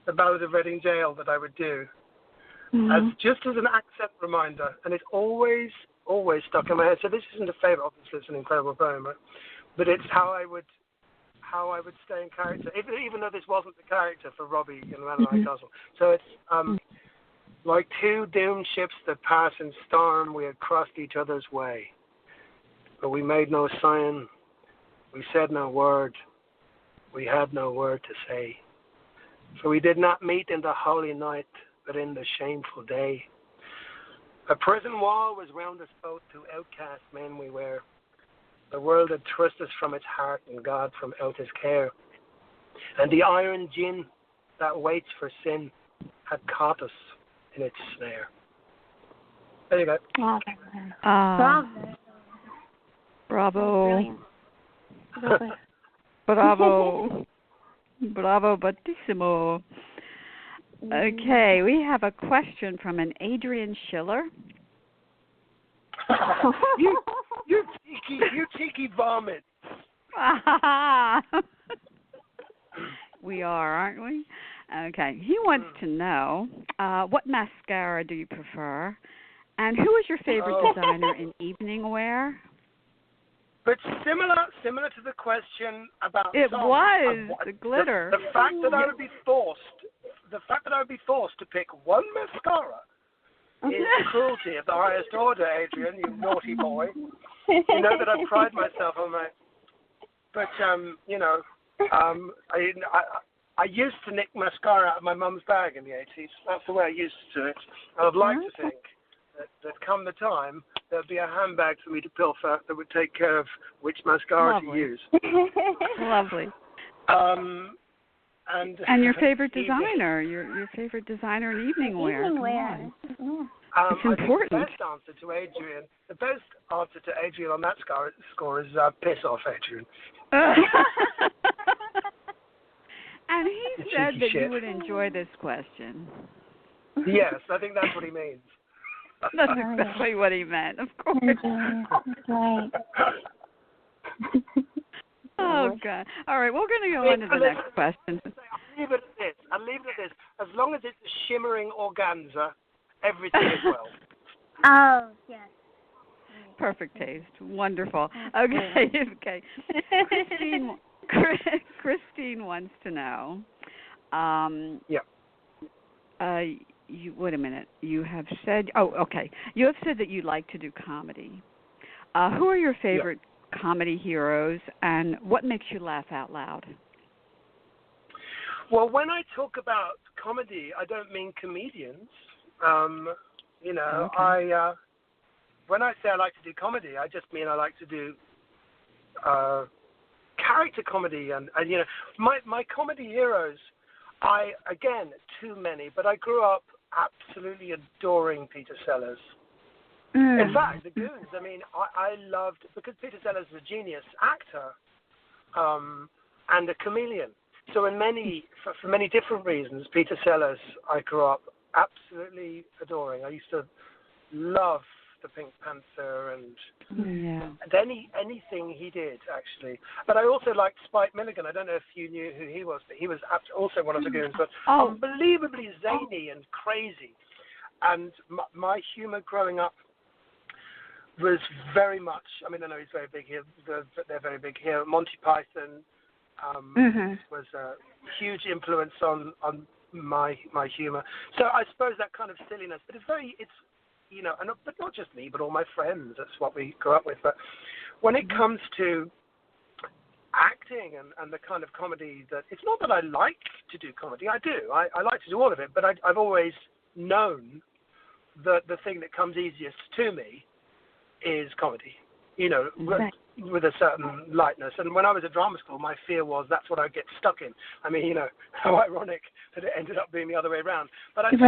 the Ballad of Reading Gaol that I would do, just as an accent reminder, and it's always stuck in my head. So this isn't a favorite, obviously it's an incredible poem, right? But it's how I would stay in character, even though this wasn't the character for Robbie in The Man in the High Castle. So it's like two doomed ships that pass in storm, we had crossed each other's way, but we made no sign, we said no word, we had no word to say. For we did not meet in the holy night, but in the shameful day. A prison wall was round us both, two outcast men we were. The world had thrust us from its heart, and God from out his care. And the iron gin that waits for sin had caught us in its snare. There you go. Bravo. Bravo. Bravo, battissimo. Okay, we have a question from an Adrian Schiller. you tiki varmint. We are, aren't we? Okay. He wants to know what mascara do you prefer, and who is your favorite designer in evening wear? But similar to the question about it songs, was the glitter. The fact that I would be forced to pick one mascara is cruelty of the highest order, Adrian. You naughty boy. You know that I pride myself on my. But I used to nick mascara out of my mum's bag in the 80s. That's the way I used to do it. I would like to think that come the time, there'd be a handbag for me to pilfer that would take care of which mascara to use. Lovely. And your favorite designer, your favorite designer in evening wear. Evening wear. It's important. The best answer to Adrian on that score is piss off, Adrian. And he said that you would enjoy this question. Yes, I think that's what he means. That's exactly what he meant, of course. Right. Oh, God. All right, we're going to go on to the next question. I'll leave it at this. As long as it's a shimmering organza, everything is well. Oh, yes. Perfect taste. Wonderful. Okay. Christine wants to know. Wait a minute. You have said. Oh, okay. You have said that you like to do comedy. Who are your favorite comedy heroes, and what makes you laugh out loud? Well, when I talk about comedy, I don't mean comedians. When I say I like to do comedy, I just mean I like to do character comedy, and my comedy heroes. Too many, but I grew up absolutely adoring Peter Sellers. In fact, the Goons. I mean, I loved, because Peter Sellers is a genius actor and a chameleon. So for many different reasons, Peter Sellers I grew up absolutely adoring. I used to love the Pink Panther and anything he did, actually. But I also liked Spike Milligan. I don't know if you knew who he was, but he was also one of the Goons, but unbelievably zany and crazy. And my humor growing up was very much, I mean, I know he's very big here, they're very big here. Monty Python was a huge influence on my humor. So I suppose that kind of silliness, but but not just me, but all my friends, that's what we grew up with. But when it comes to acting and the kind of comedy that, it's not that I like to do comedy, I do. I like to do all of it, but I've always known that the thing that comes easiest to me is comedy, with a certain lightness. And when I was at drama school, my fear was that's what I'd get stuck in. I mean, how ironic that it ended up being the other way around. But I think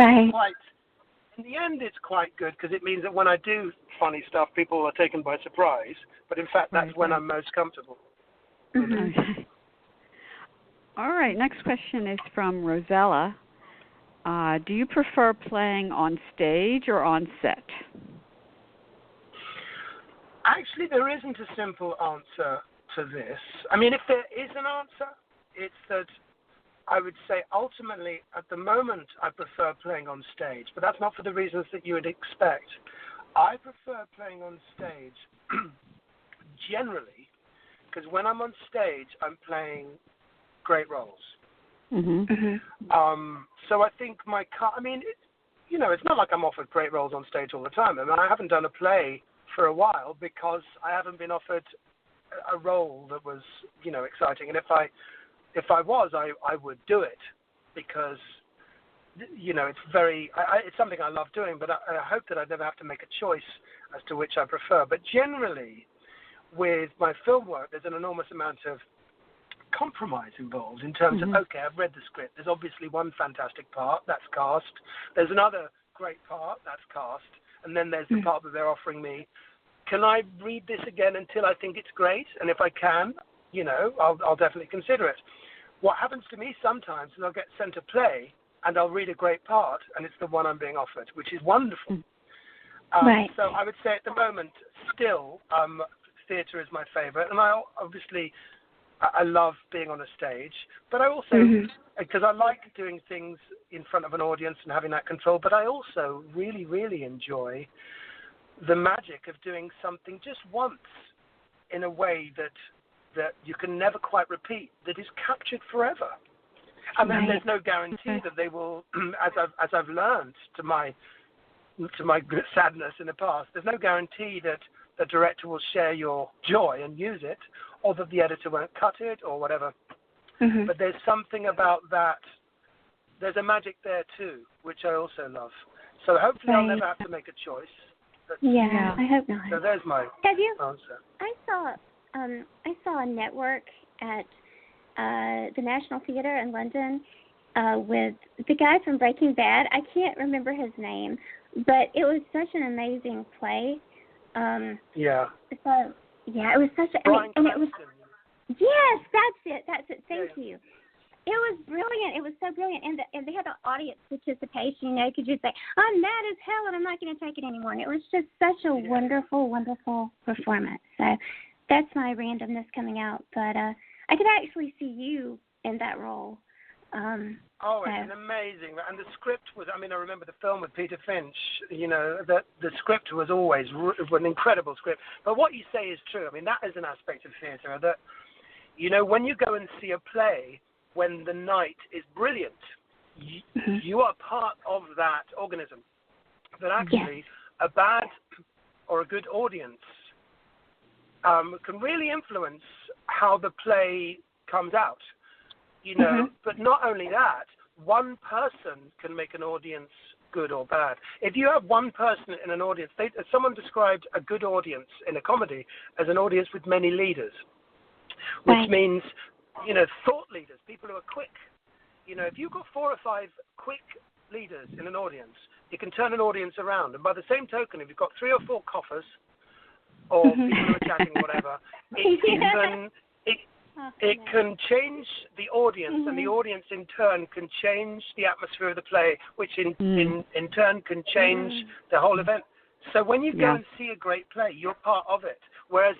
in the end, it's quite good, because it means that when I do funny stuff, people are taken by surprise. But in fact, that's when I'm most comfortable. Okay. All right. Next question is from Rosella. Do you prefer playing on stage or on set? Actually, there isn't a simple answer to this. I mean, if there is an answer, it's that I would say ultimately, at the moment, I prefer playing on stage, but that's not for the reasons that you would expect. I prefer playing on stage generally, because when I'm on stage, I'm playing great roles. So I think it's not like I'm offered great roles on stage all the time. I mean, I haven't done a play for a while because I haven't been offered a role that was, exciting. And if I was, I would do it, because, it's something I love doing, but I hope that I'd never have to make a choice as to which I prefer. But generally, with my film work, there's an enormous amount of compromise involved in terms of, okay, I've read the script. There's obviously one fantastic part, that's cast. There's another great part, that's cast. And then there's the part that they're offering me. Can I read this again until I think it's great? And if I can, I'll definitely consider it. What happens to me sometimes is I'll get sent a play and I'll read a great part and it's the one I'm being offered, which is wonderful. Right. So I would say at the moment, still, theatre is my favourite, and I love being on a stage, but I also, because I like doing things in front of an audience and having that control, but I also really, really enjoy the magic of doing something just once in a way that you can never quite repeat, that is captured forever. And then there's no guarantee that they will, as I've learned to my sadness in the past, there's no guarantee that the director will share your joy and use it, or that the editor won't cut it, or whatever. But there's something about that. There's a magic there too, which I also love. So hopefully I'll never have to make a choice. But, I hope not. So there's my answer. I saw a network at the National Theatre in London with the guy from Breaking Bad. I can't remember his name, but it was such an amazing play. So it was such a and it was. Yes, that's it. Thank you. It was brilliant. It was so brilliant, and they had the audience participation. You know, you could just say, "I'm mad as hell, and I'm not going to take it anymore." And it was just such a wonderful, wonderful performance. So that's my randomness coming out. But I could actually see you in that role. It's amazing. And the script was, I remember the film with Peter Finch, that the script was always an incredible script. But what you say is true. That is an aspect of theatre that, when you go and see a play, when the night is brilliant, you are part of that organism. But actually, a bad or a good audience can really influence how the play comes out. But not only that, one person can make an audience good or bad. If you have one person in an audience, someone described a good audience in a comedy as an audience with many leaders, which means, thought leaders, people who are quick. If you've got 4 or 5 quick leaders in an audience, you can turn an audience around. And by the same token, if you've got 3 or 4 coughers or people who are chatting, whatever, it can change the audience, and the audience in turn can change the atmosphere of the play, which in turn can change the whole event. So when you go and see a great play, you're part of it. Whereas,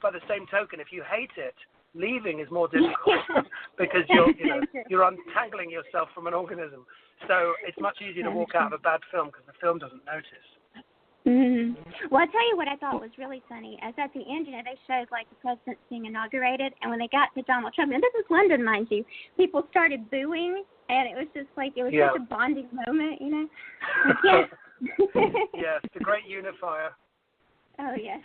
by the same token, if you hate it, leaving is more difficult because you're untangling yourself from an organism. So it's much easier to walk out of a bad film because the film doesn't notice. Well, I'll tell you what I thought was really funny. As at the end, they showed the president being inaugurated, and when they got to Donald Trump, and this is London, mind you, people started booing, and it was just it was such a bonding moment, Yes. Yes, the great unifier. Oh, yes.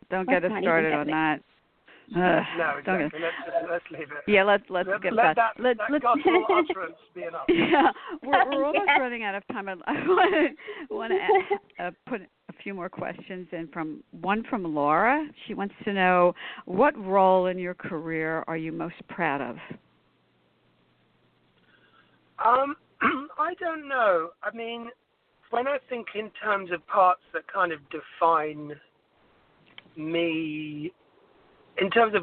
Don't get us started on that. No, exactly. Let's leave it. Yeah, let's get back. That gospel utterance be enough. Yeah, we're almost running out of time. I want to put a few more questions in. From Laura. She wants to know, what role in your career are you most proud of? I don't know. When I think in terms of parts that kind of define me, in terms of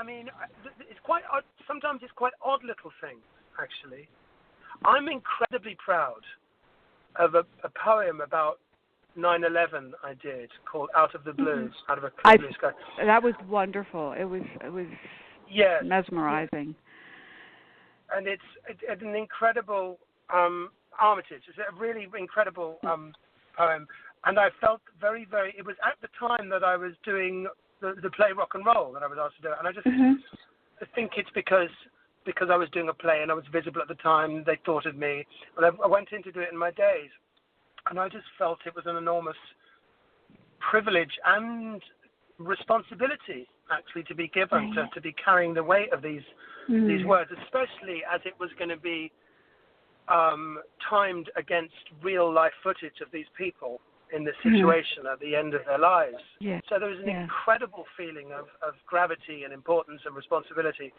it's quite odd. Sometimes it's quite odd little things, actually. I'm incredibly proud of a poem about 9/11 I did called "Out of the Blues," out of a clear blue sky. That was wonderful. It was mesmerizing. And it's an incredible Armitage. It's a really incredible poem. And I felt very, very. It was at the time that I was doing the play Rock and Roll that I was asked to do it, and I just I think it's because I was doing a play and I was visible at the time. They thought of me, and I went in to do it in my days, and I just felt it was an enormous privilege and responsibility actually to be given to be carrying the weight of these words, especially as it was going to be timed against real life footage of these people in this situation at the end of their lives. Yeah. So there was an incredible feeling of gravity and importance and responsibility.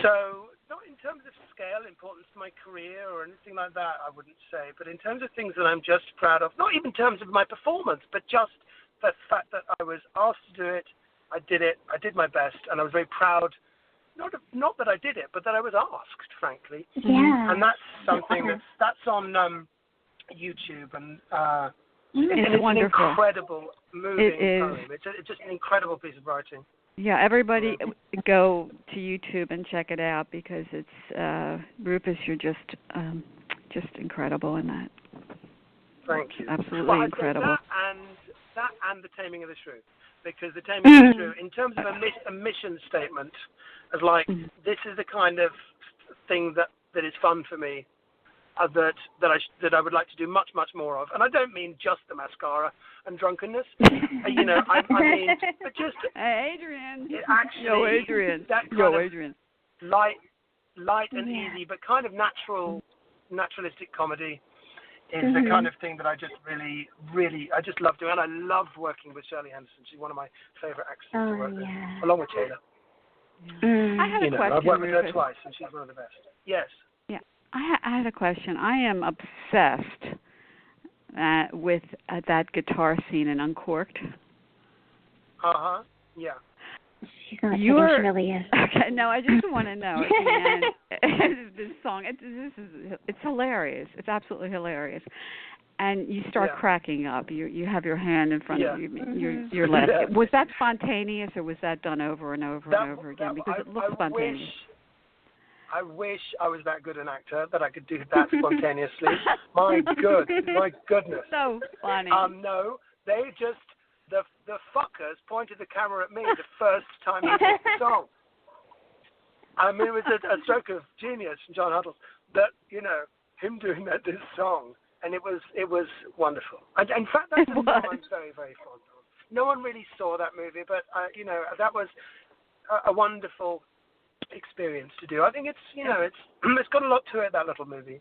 So not in terms of scale, importance to my career or anything like that, I wouldn't say, but in terms of things that I'm just proud of, not even in terms of my performance, but just the fact that I was asked to do it, I did my best, and I was very proud, not that I did it, but that I was asked, frankly. Yeah. And that's something that's on YouTube, and it's wonderful. An incredible moving poem. It's just an incredible piece of writing. Yeah, everybody go to YouTube and check it out, because it's Rufus. You're just incredible in that. Thank you. Absolutely incredible. That and The Taming of the Shrew, because The Taming of the Shrew, in terms of a mission statement, as like this is the kind of thing that is fun for me, that I would like to do much more of. And I don't mean just the mascara and drunkenness, I mean, but just Adrian. Actually, Yo, Adrian. Adrian. Light and easy, but kind of naturalistic comedy is the kind of thing that I just really, I just love doing. And I love working with Shirley Henderson. She's one of my favorite actresses to work with, along with Taylor. I had a question, I've worked with her Rufus. twice, and she's one of the best. Yes. Yeah, I had a question. I am obsessed with that guitar scene in Uncorked. Yeah. She's not kidding, she really is. Okay, no, I just want to know at the end, this song, it's hilarious. It's absolutely hilarious. And you start cracking up. You have your hand in front of you. You're laughing. Yeah. Was that spontaneous, or was that done over and over and over again? Because it looks spontaneous. I wish I was that good an actor that I could do that spontaneously. My goodness. So funny. No, they just the fuckers pointed the camera at me the first time he did the song. I mean, it was a stroke of genius from John Huddle that him doing this song, and it was wonderful. And in fact, that's a song I'm very fond of. No one really saw that movie, but that was a wonderful experience to do. I think it's got a lot to it, that little movie.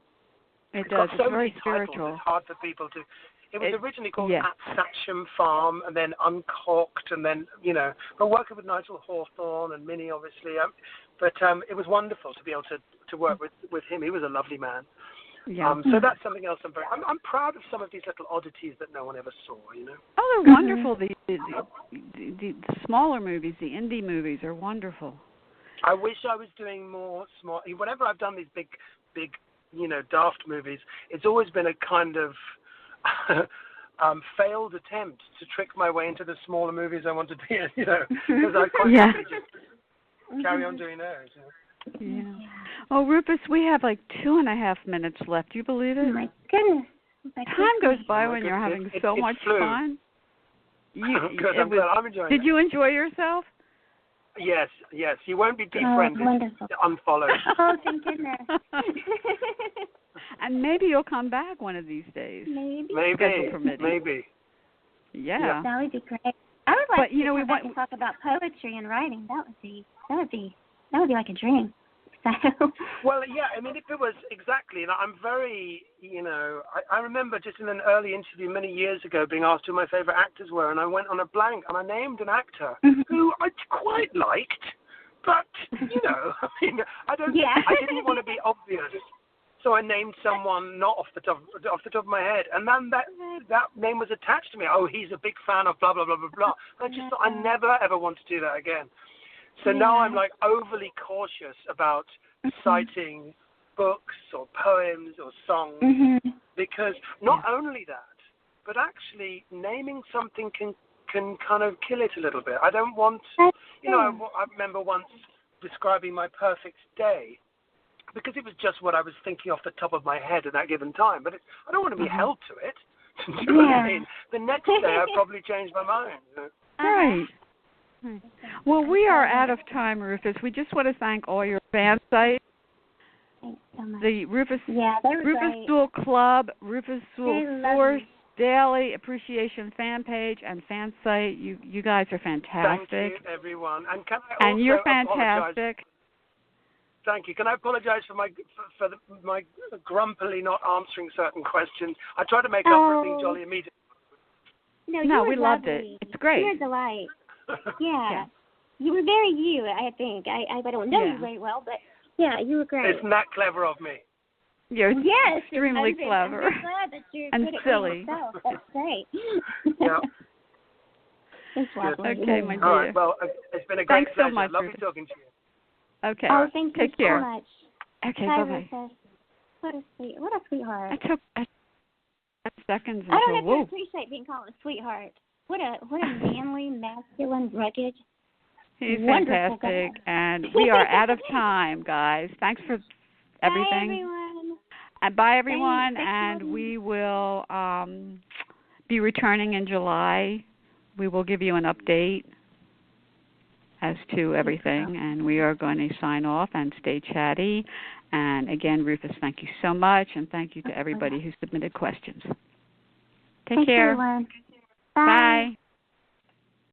It does. It's very spiritual. Titles. It's hard for people to. It was originally called At Satcham Farm, and then Uncorked, and then but working with Nigel Hawthorne and Minnie, obviously. But it was wonderful to be able to work with him. He was a lovely man. Yeah. So that's something else I'm proud of, some of these little oddities that no one ever saw. Oh, they're wonderful. The smaller movies, the indie movies, are wonderful. I wish I was doing more small. Whenever I've done these big, daft movies, it's always been a kind of failed attempt to trick my way into the smaller movies I want to be in, because I quite happily just carry on doing those. Yeah. Oh, Rufus, we have like 2.5 minutes left. Do you believe it? Oh my goodness. Time goes by when you're having so much fun. Good. I'm glad. I'm enjoying it. Did you enjoy yourself? Yes. You won't be defriended. Wonderful. Unfollowed. Oh, thank goodness. And maybe you'll come back one of these days. Maybe. Yeah. That would be great. I would like to we want to talk about poetry and writing. That would be like a dream. So. Well, yeah. I mean, if it was exactly, I'm very, I remember just in an early interview many years ago being asked who my favorite actors were, and I went on a blank, and I named an actor who I quite liked, but I didn't want to be obvious, so I named someone not off the top of my head, and then that name was attached to me. Oh, he's a big fan of blah blah blah blah blah. I just thought I never ever want to do that again. So now I'm like overly cautious about citing books or poems or songs, because not only that, but actually naming something can kind of kill it a little bit. I don't want, I remember once describing my perfect day, because it was just what I was thinking off the top of my head at that given time. But I don't want to be held to it. Do you know what I mean? The next day I probably changed my mind. Right. Well, we are out of time, Rufus. We just want to thank all your fan sites. Thanks so much. The Rufus Sewell Club, Rufus Sewell Force Daily Appreciation fan page and fan site. You guys are fantastic. Thank you, everyone. And can I also you're fantastic. Thank you. Can I apologize for my grumpily not answering certain questions? I try to make up for being jolly immediately. No, we loved it. It's great. You're a delight. Yeah. You were very you, I think. I don't know you very well, but you were great. Isn't that clever of me? You're extremely clever. I'm glad that you're and good silly. At yourself. That's great. Yeah. Thanks, okay, my dear. All right. Well, it's been a great pleasure. So much, Lovely talking to you. Okay. Oh, thank you Take care. so much. Okay, Bye, bye-bye. Rufus. What a sweetheart. I took seconds and I don't go, have whoa. to appreciate being called a sweetheart. What a manly, masculine, rugged, He's wonderful fantastic, guy. and we are out of time, guys. Thanks for everything. Bye, everyone. And bye, everyone. Thanks, and we will be returning in July. We will give you an update as to everything, and we are going to sign off and stay chatty. And again, Rufus, thank you so much, and thank you to everybody who submitted questions. Take care. Everyone. Bye.